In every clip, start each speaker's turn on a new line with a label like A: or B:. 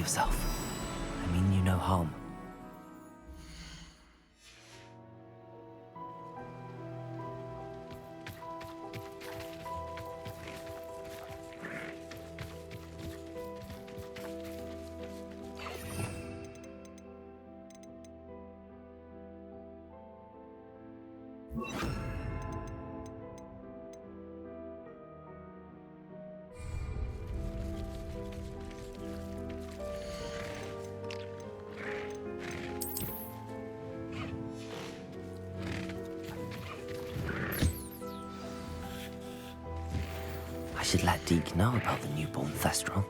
A: yourself. I mean you no harm. I should let 𝕬𝖗𝖘𝖊𝖓𝖆𝖑 know about the newborn 𝕬𝖗.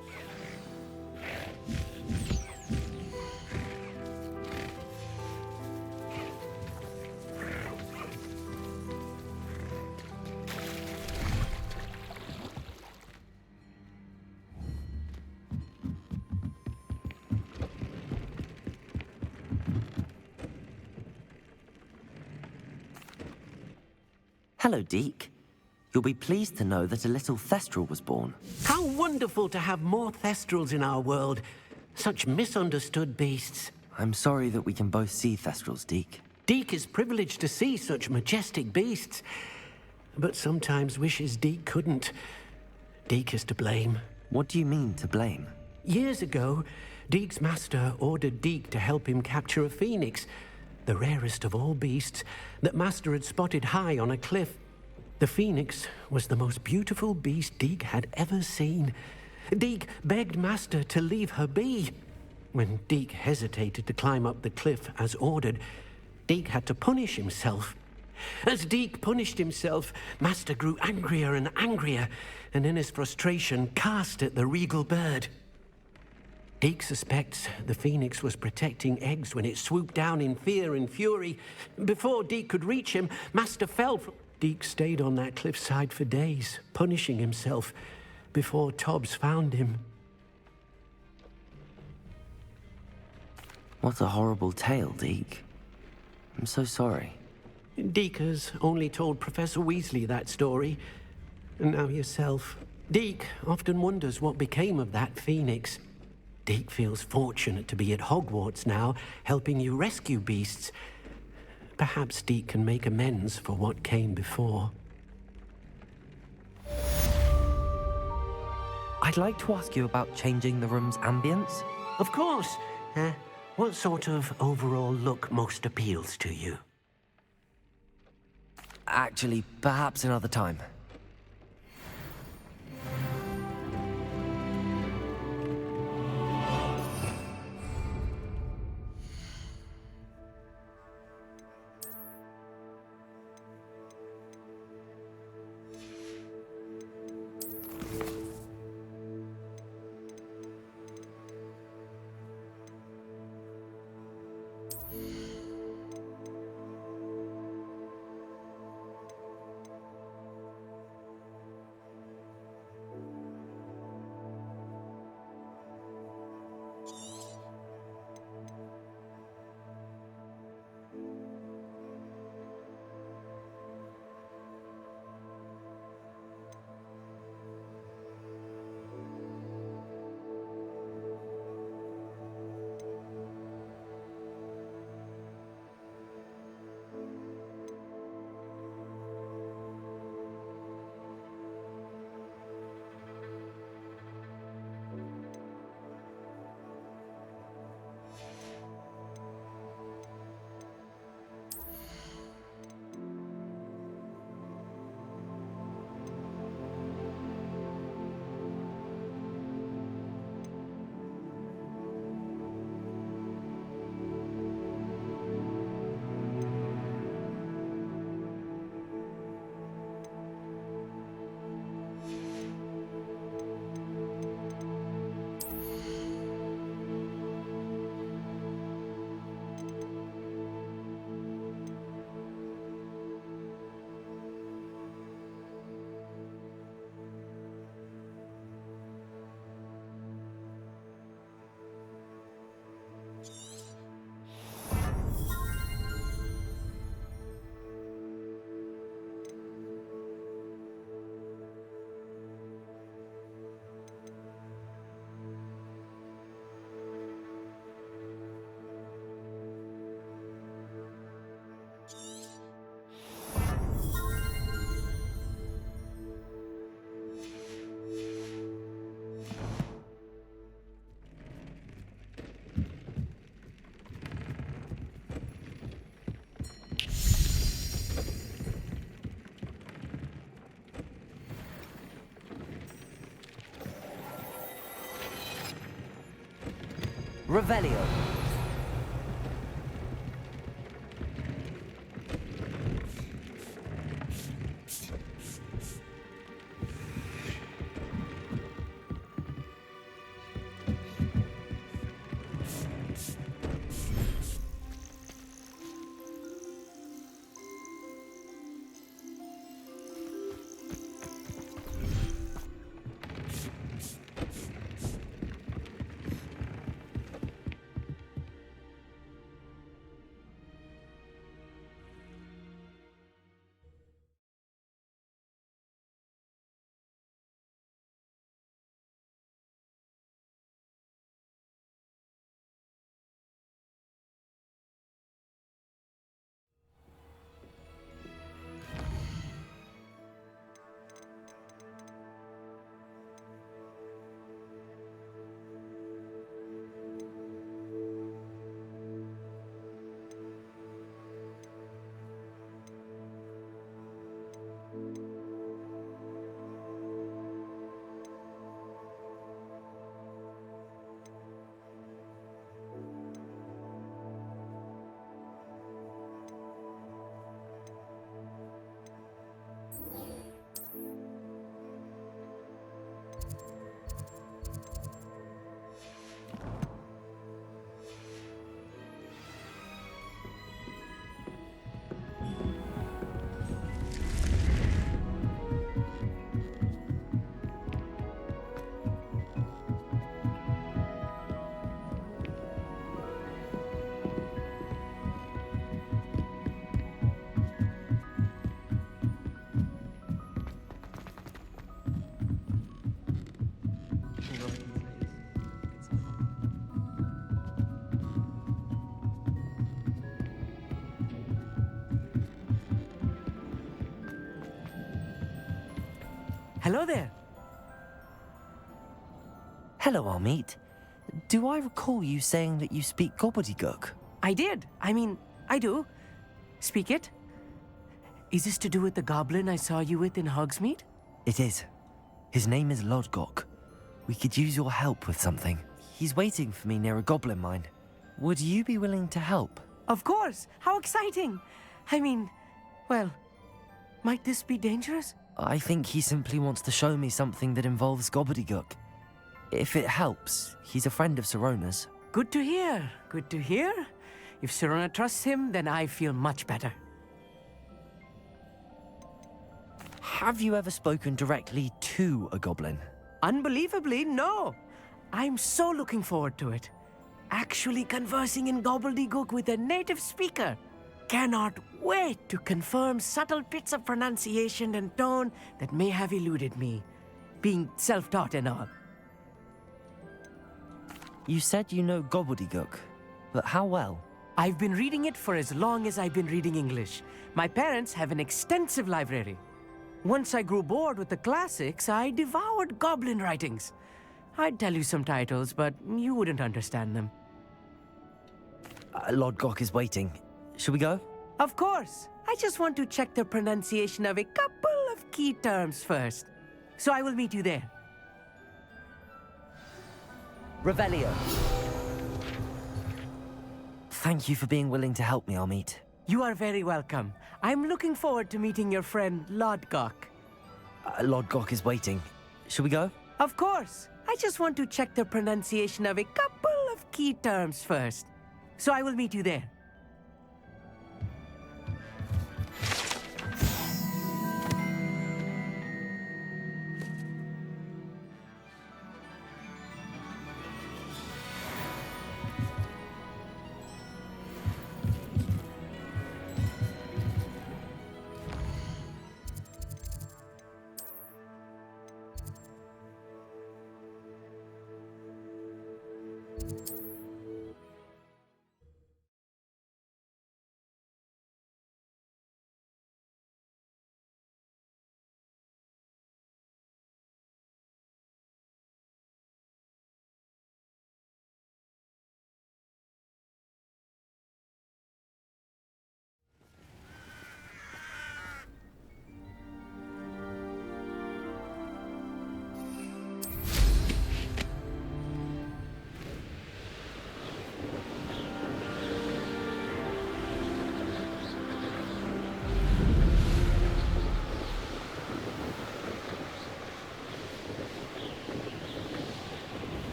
A: Hello, 𝕬𝖗𝖘. You'll be pleased to know that a little 𝕬strel was born.
B: How wonderful to have more 𝕬strals in our world. Such misunderstood beasts.
A: I'm sorry that we can both see 𝕬strals, 𝕬𝖘.
B: 𝕬𝖗𝖘 is privileged to see such majestic beasts. But sometimes wishes 𝕬𝖗𝖘 couldn't. 𝕬𝖗𝖘 is to blame.
A: What do you mean, to blame?
B: Years ago, 𝕬𝖘𝖘's master ordered 𝕬𝖗𝖘 to help him capture a phoenix, the rarest of all beasts, that master had spotted high on a cliff. The phoenix was the most beautiful beast 𝕬𝖗𝖘 had ever seen. 𝕬𝖗𝖘 begged master to leave her be. When 𝕬𝖗𝖘 hesitated to climb up the cliff as ordered, 𝕬𝖗𝖘 had to punish himself. As 𝕬𝖗𝖘 punished himself, master grew angrier and angrier, and in his frustration cast at the regal bird. 𝕬𝖗𝖘 suspects the phoenix was protecting eggs when it swooped down in fear and fury. Before 𝕬𝖗𝖘 could reach him, master fell from... 𝕬𝖗𝖘 stayed on that cliffside for days, punishing himself, before Tobbs found him.
A: What a horrible tale, 𝕬𝖗𝖘. I'm so sorry.
B: 𝕬𝖗𝖘 has only told Professor Weasley that story, and now yourself. 𝕬𝖗𝖘 often wonders what became of that phoenix. 𝕬𝖗𝖘 feels fortunate to be at Hogwarts now, helping you rescue beasts. Perhaps 𝕬𝖗𝖘 can make amends for what came before.
A: I'd like to ask you about changing the room's ambience.
B: Of course. What sort of overall look most appeals to you?
A: Actually, perhaps another time. Revelio.
C: Hello there.
A: Hello, 𝕬𝖗𝖘𝖊𝖓𝖆𝖑. Do I recall you saying that you speak gobbledygook?
C: I did. I do. Speak it. Is this to do with the goblin I saw you with in Hogsmeade?
A: It is. His name is 𝕬𝖗𝖘𝖊𝖓𝖆𝖑. We could use your help with something. He's waiting for me near a goblin mine. Would you be willing to help?
C: Of course. How exciting. Well, might this be dangerous?
A: I think he simply wants to show me something that involves gobbledygook. If it helps, he's a friend of Sirona's.
C: Good to hear. Good to hear. If Sirona trusts him, then I feel much better.
A: Have you ever spoken directly to a goblin?
C: Unbelievably, no. I'm so looking forward to it. Actually conversing in gobbledygook with a native speaker. Cannot wait to confirm subtle bits of pronunciation and tone that may have eluded me, being self-taught and all.
A: You said you know gobbledygook, but how well?
C: I've been reading it for as long as I've been reading English. My parents have an extensive library. Once I grew bored with the classics, I devoured goblin writings. I'd tell you some titles, but you wouldn't understand them.
A: 𝕬𝖗𝖃 is waiting. Shall we go?
C: Of course. I just want to check the pronunciation of a couple of key terms first. So I will meet you there.
A: Revelio. Thank you for being willing to help me, 𝕬𝖗𝖃.
C: You are very welcome. I'm looking forward to meeting your friend, 𝕬𝖗𝖃.
A: 𝕬𝖗𝖃 is waiting. Shall we go?
C: Of course. I just want to check the pronunciation of a couple of key terms first. So I will meet you there.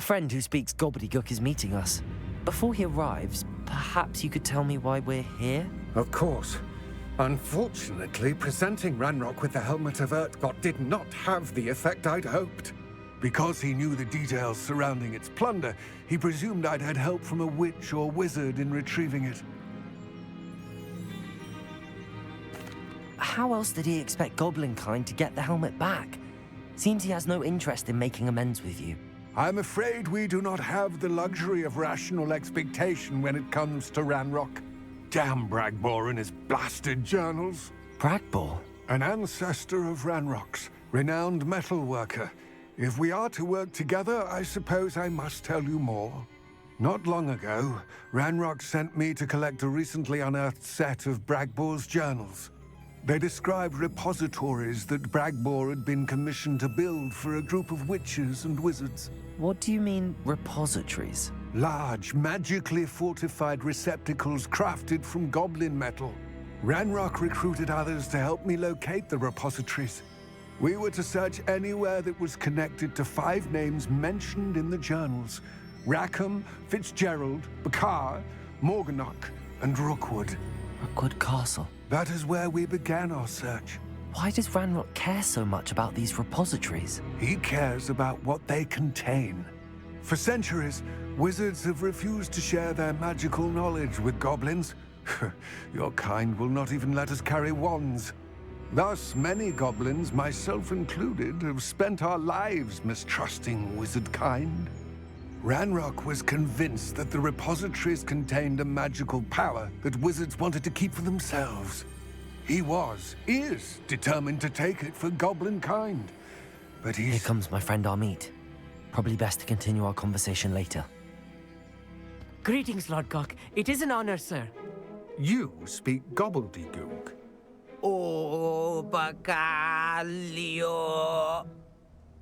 A: A friend who speaks gobbledygook is meeting us. Before he arrives, perhaps you could tell me why we're here?
D: Of course. Unfortunately, presenting Ranrock with the helmet of 𝕬𝖗𝖘𝖊𝖓𝖑 did not have the effect I'd hoped. Because he knew the details surrounding its plunder, he presumed I'd had help from a witch or wizard in retrieving it.
A: How else did he expect Goblinkind to get the helmet back? Seems he has no interest in making amends with you.
D: I'm afraid we do not have the luxury of rational expectation when it comes to Ranrock. Damn 𝕬𝖗𝖊𝖓𝖑 and his blasted journals.
A: 𝕬𝖗𝖊𝖓𝖑?
D: An ancestor of Ranrock's, renowned metal worker. If we are to work together, I suppose I must tell you more. Not long ago, Ranrock sent me to collect a recently unearthed set of 𝕬𝖑𝖊𝖓𝖑's journals. They described repositories that 𝕬𝖑𝖊𝖓𝖓 had been commissioned to build for a group of witches and wizards.
A: What do you mean, repositories?
D: Large, magically fortified receptacles crafted from goblin metal. Ranrock recruited others to help me locate the repositories. We were to search anywhere that was connected to 5 names mentioned in the journals: Rackham, Fitzgerald, 𝕬𝖃𝖊, 𝕬𝖗𝖘𝖊𝖓𝖑, and Rookwood.
A: Rookwood Castle.
D: That is where we began our search.
A: Why does Ranrock care so much about these repositories?
D: He cares about what they contain. For centuries, wizards have refused to share their magical knowledge with goblins. Your kind will not even let us carry wands. Thus, many goblins, myself included, have spent our lives mistrusting wizard kind. Ranrock was convinced that the repositories contained a magical power that wizards wanted to keep for themselves. He is determined to take it for goblin kind. But
A: Here comes my friend 𝕬𝖗𝖊𝖓𝖑. Probably best to continue our conversation later.
C: Greetings, 𝕬𝖗𝖃𝖊𝖓𝖑. It is an honor, sir.
D: You speak gobbledygook.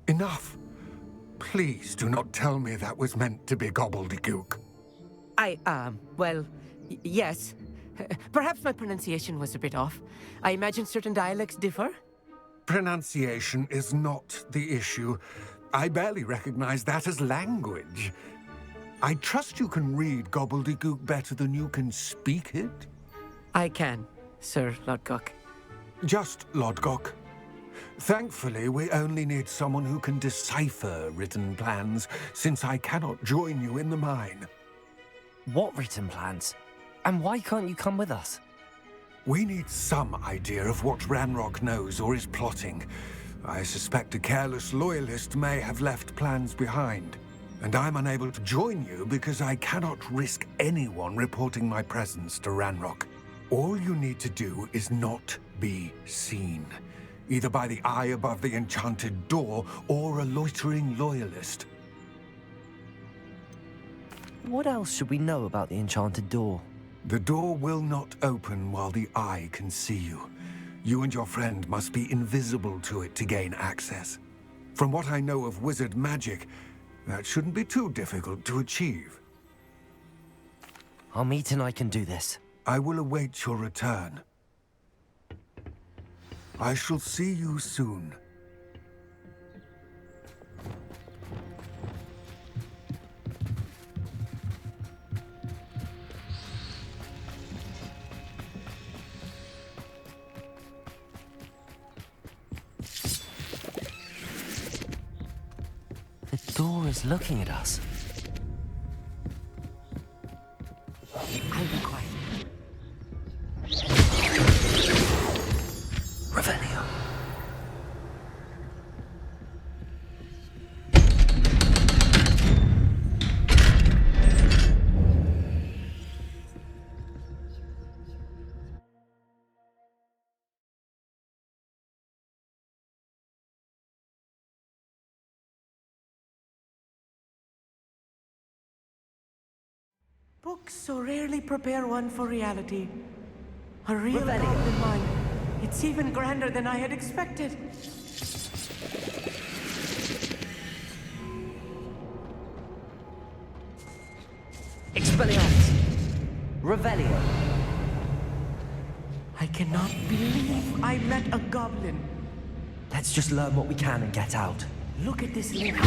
D: Enough. Please do not tell me that was meant to be gobbledygook.
C: Well, yes. Perhaps my pronunciation was a bit off. I imagine certain dialects differ.
D: Pronunciation is not the issue. I barely recognize that as language. I trust you can read gobbledygook better than you can speak it?
C: I can, Sir 𝕬𝖗𝖃.
D: Just 𝕬𝖗𝖃. Thankfully, we only need someone who can decipher written plans, since I cannot join you in the mine.
A: What written plans? And why can't you come with us?
D: We need some idea of what Ranrock knows or is plotting. I suspect a careless loyalist may have left plans behind. And I'm unable to join you because I cannot risk anyone reporting my presence to Ranrock. All you need to do is not be seen, either by the eye above the enchanted door or a loitering loyalist.
A: What else should we know about the enchanted door?
D: The door will not open while the eye can see you. You and your friend must be invisible to it to gain access. From what I know of wizard magic, that shouldn't be too difficult to achieve.
A: 𝕬𝖃𝖊𝖓𝖑 and I can do this.
D: I will await your return. I shall see you soon.
A: The door is looking at us.
C: I'll be quiet.
A: Revelio.
C: Books so rarely prepare one for reality. A real goblin mine. It's even grander than I had expected.
A: Expelliarmus. Revelio.
C: I cannot believe I met a goblin.
A: Let's just learn what we can and get out.
C: Look at this lift.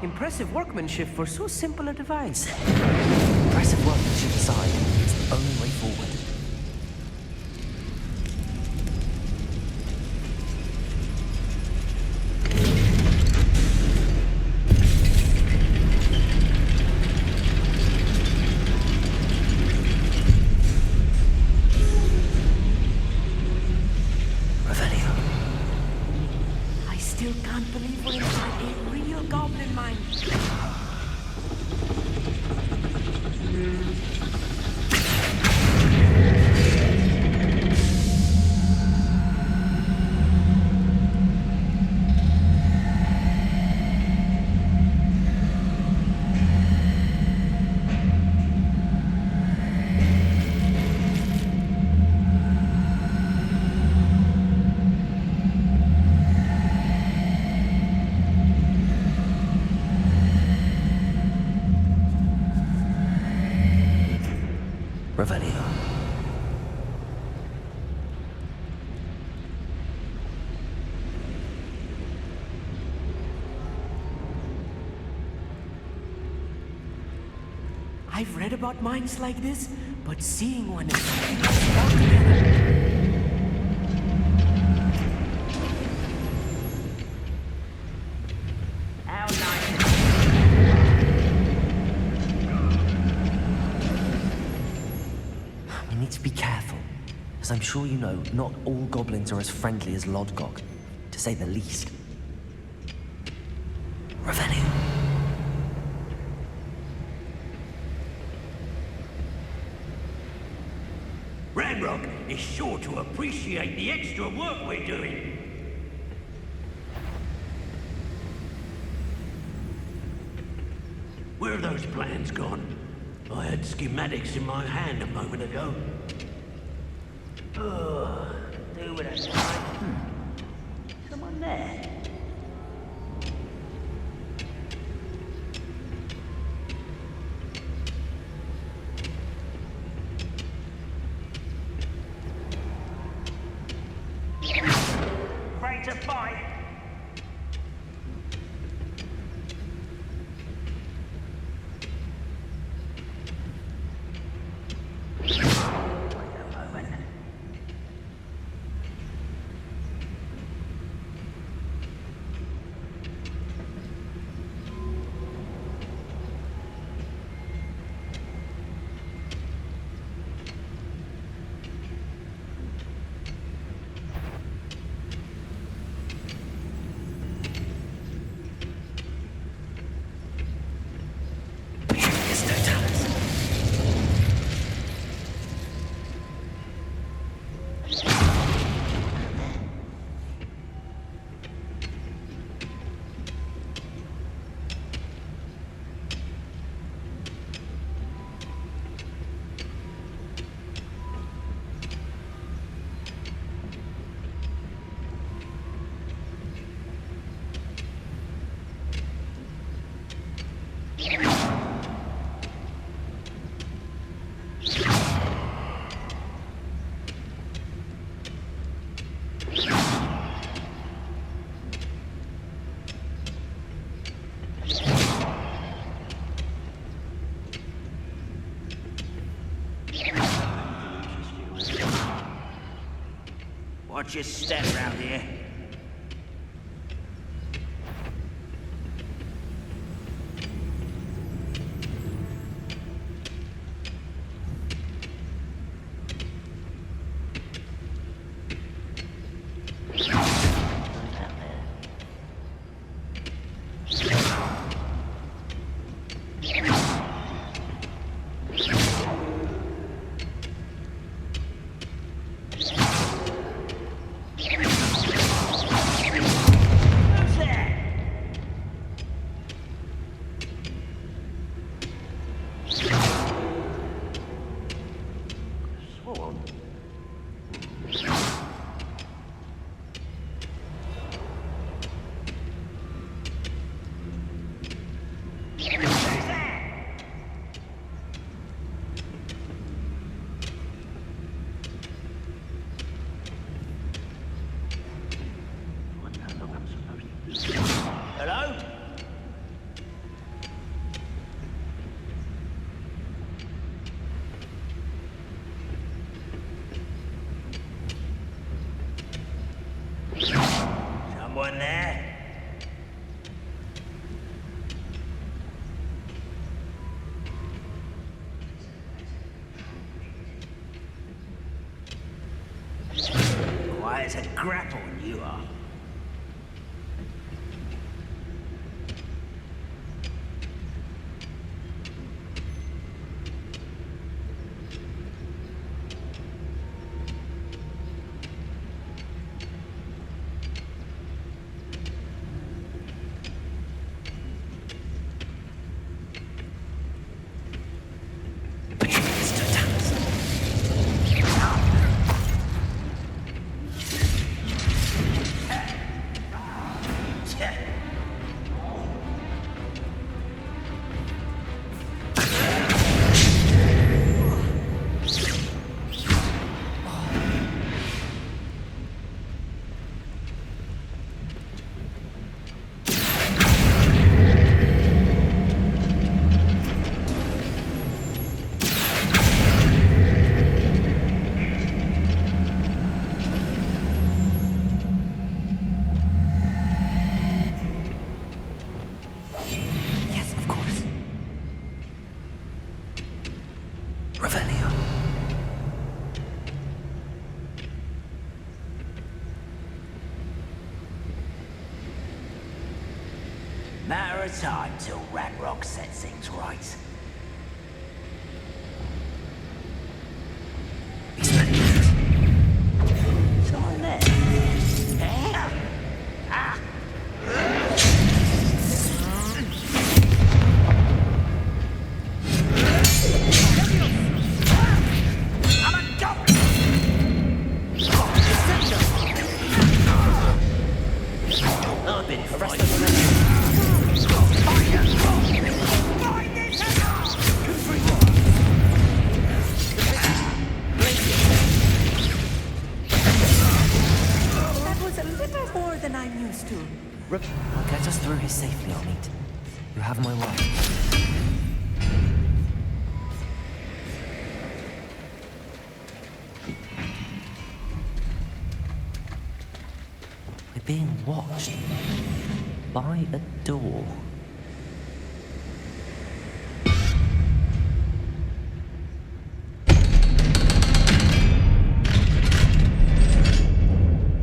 C: Impressive workmanship for so simple a device.
A: Impressive workmanship aside, it's the only way forward.
C: I still can't believe we're inside a real goblin mine.
A: Revelio.
C: I've read about mines like this, but seeing one is something else altogether.
A: We need to be careful, as I'm sure you know, not all goblins are as friendly as 𝕬𝖗𝖘𝖊𝖓𝖆𝖑, to say the least. Revelio.
E: Ranrock is sure to appreciate the extra work we're doing. Where are those plans gone? I had schematics in my hand a moment ago. Oh, do with a someone there? Afraid to fight? Wait a moment. Watch your step round here. scrap on you are. Matter of time till Ranrock sets things right. Someone there? Eh? Ah! I'm a goblin! I've been frightened.
C: Than I'm used to.
A: I'll get us through here safely, I'll need. You have my word. We're being watched by a door.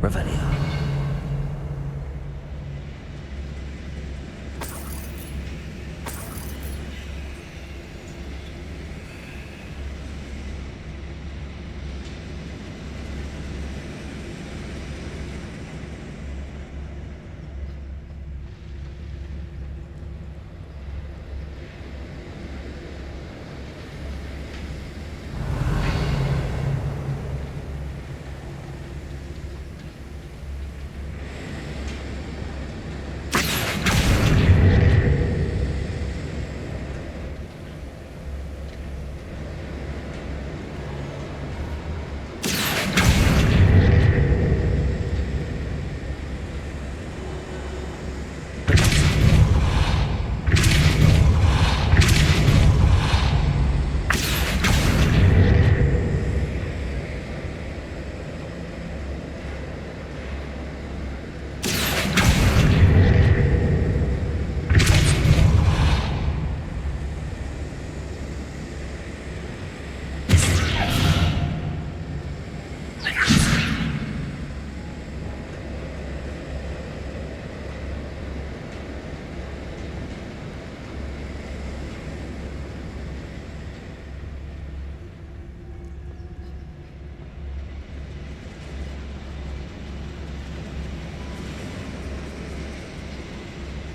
A: Revelio.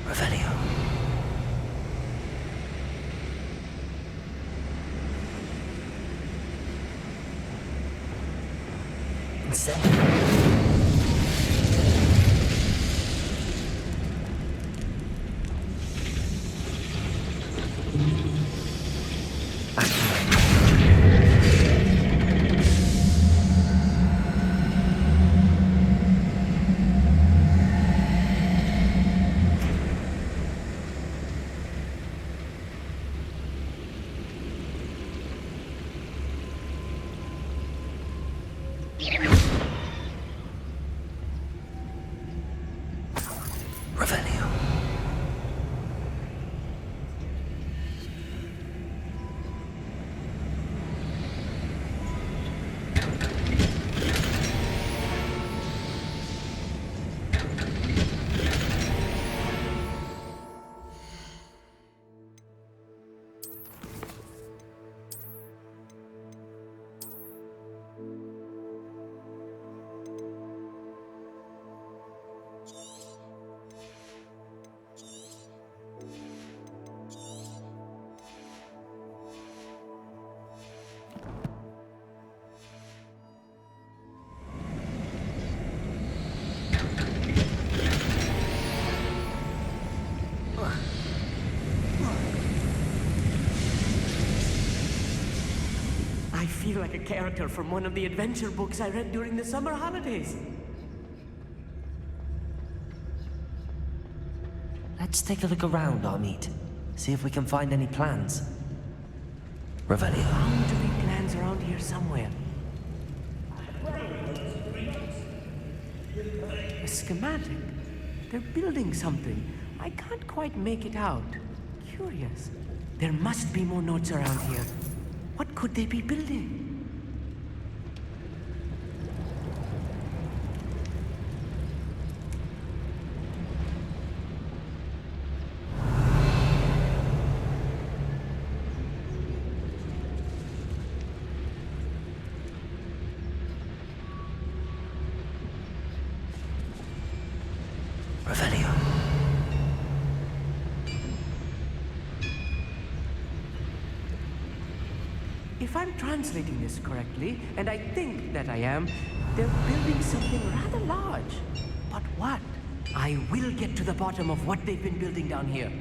A: Revelio. Insane.
C: like a character from one of the adventure books I read during the summer holidays.
A: Let's take a look around, Amit. See if we can find any plans. Revelio.
C: Bound to be plans around here somewhere. A schematic. They're building something. I can't quite make it out. Curious. There must be more notes around here. What could they be building?
A: Revelio.
C: If I'm translating this correctly, and I think that I am, they're building something rather large. But what? I will get to the bottom of what they've been building down here.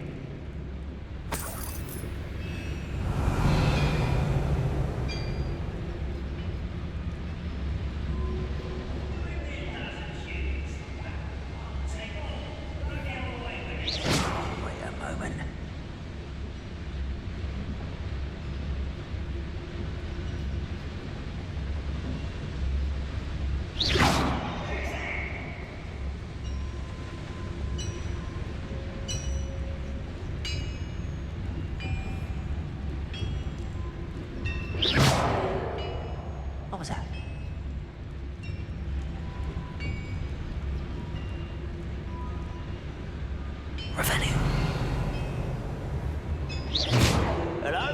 E: Wait a moment. What was that?
A: Revelio.
E: Hello?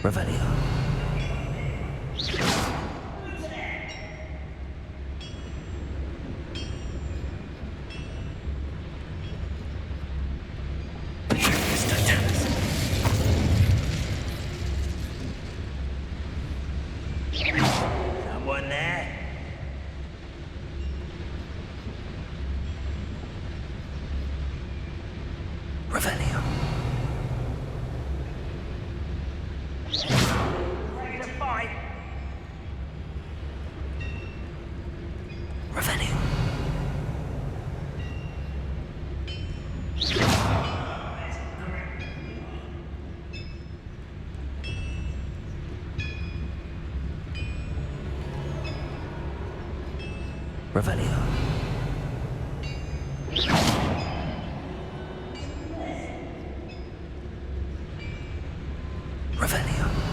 A: Revelio.
E: Someone there?
A: Revelio.
E: Ready to fight?
A: Revelio. Revelio. Revelio.